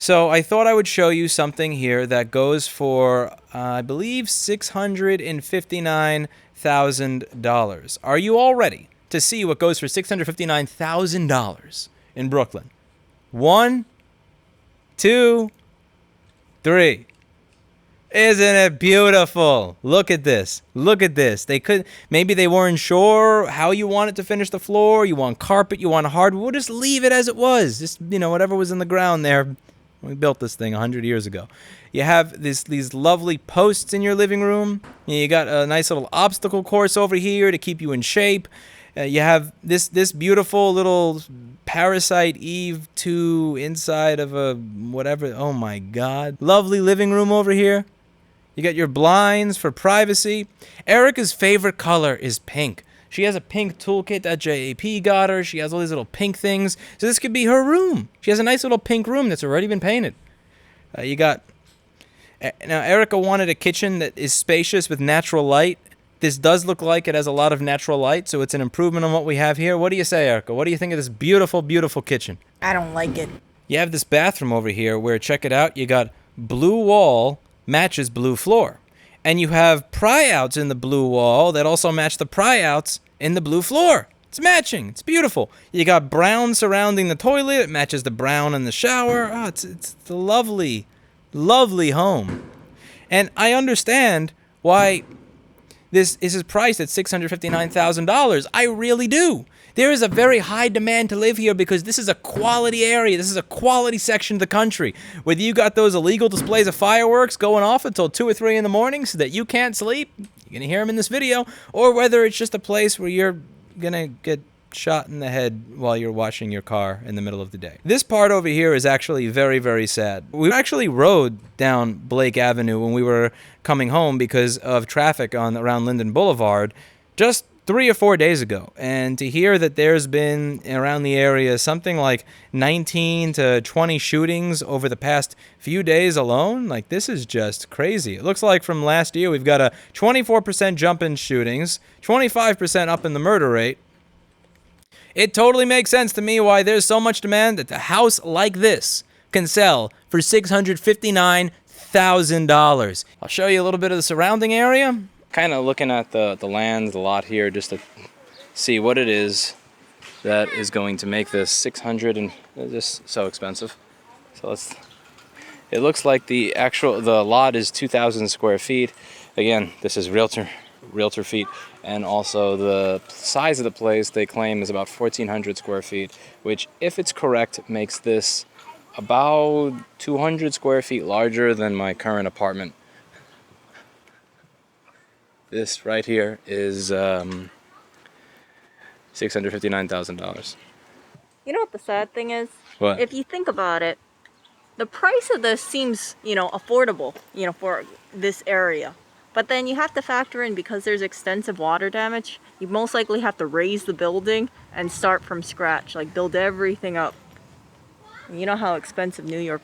So I thought I would show you something here that goes for, I believe, $659,000. Are you all ready to see what goes for $659,000 in Brooklyn? 1, 2, 3. Isn't it beautiful? Look at this. Look at this. Maybe they weren't sure how you wanted to finish the floor. You want carpet, you want hardwood. We'll just leave it as it was. Just, whatever was in the ground there. We built this thing 100 years ago. You have these lovely posts in your living room. You got a nice little obstacle course over here to keep you in shape. You have this beautiful little Parasite Eve 2 inside of a whatever. Oh my God. Lovely living room over here. You got your blinds for privacy. Erica's favorite color is pink. She has a pink toolkit that JAP got her. She has all these little pink things. So this could be her room. She has a nice little pink room that's already been painted. Now, Erica wanted a kitchen that is spacious with natural light. This does look like it has a lot of natural light, so it's an improvement on what we have here. What do you say, Erica? What do you think of this beautiful, beautiful kitchen? I don't like it. You have this bathroom over here where, check it out, you got blue wall matches blue floor. And you have pry-outs in the blue wall that also match the pry-outs in the blue floor. It's matching. It's beautiful. You got brown surrounding the toilet. It matches the brown in the shower. Oh, it's a lovely, lovely home. And I understand why this is priced at $659,000. I really do. There is a very high demand to live here because this is a quality area. This is a quality section of the country. Whether you got those illegal displays of fireworks going off until 2 or 3 in the morning so that you can't sleep, you're going to hear them in this video, or whether it's just a place where you're going to get shot in the head while you're washing your car in the middle of the day. This part over here is actually very, very sad. We actually rode down Blake Avenue when we were coming home because of traffic around Linden Boulevard just 3 or 4 days ago, and to hear that there's been around the area something like 19 to 20 shootings over the past few days alone, like, this is just crazy. It looks like from last year we've got a 24% jump in shootings, 25% up in the murder rate. It totally makes sense to me why there's so much demand that a house like this can sell for $659,000. I'll show you a little bit of the surrounding area. Kind of looking at the land, the lot here, just to see what it is that is going to make this 600 and just so expensive. So it looks like the lot is 2,000 square feet. Again, this is realtor feet, and also the size of the place they claim is about 1,400 square feet, which, if it's correct, makes this about 200 square feet larger than my current apartment. This right here is $659,000. You know what the sad thing is? What? If you think about it, the price of this seems, affordable, for this area. But then you have to factor in, because there's extensive water damage, you most likely have to raise the building and start from scratch, like build everything up. And you know how expensive New York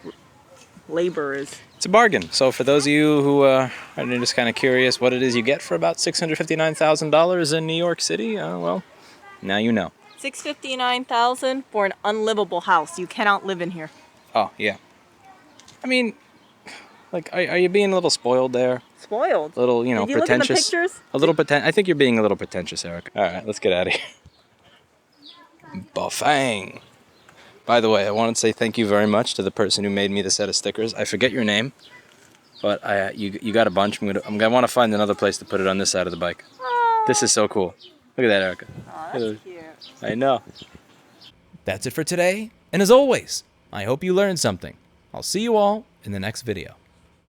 labor is. It's a bargain. So for those of you who are just kind of curious what it is you get for about $659,000 in New York City, well, now you know. $659,000 for an unlivable house. You cannot live in here. Oh, yeah. I mean, like, are you being a little spoiled there? Spoiled? A little, Did you pretentious? look at the pictures? A little I think you're being a little pretentious, Eric. All right, let's get out of here. Bafang. By the way, I wanted to say thank you very much to the person who made me the set of stickers. I forget your name, but you got a bunch. I'm gonna want to find another place to put it on this side of the bike. Oh. This is so cool. Look at that, Erica. Oh, that's cute. I know. That's it for today, and as always, I hope you learned something. I'll see you all in the next video.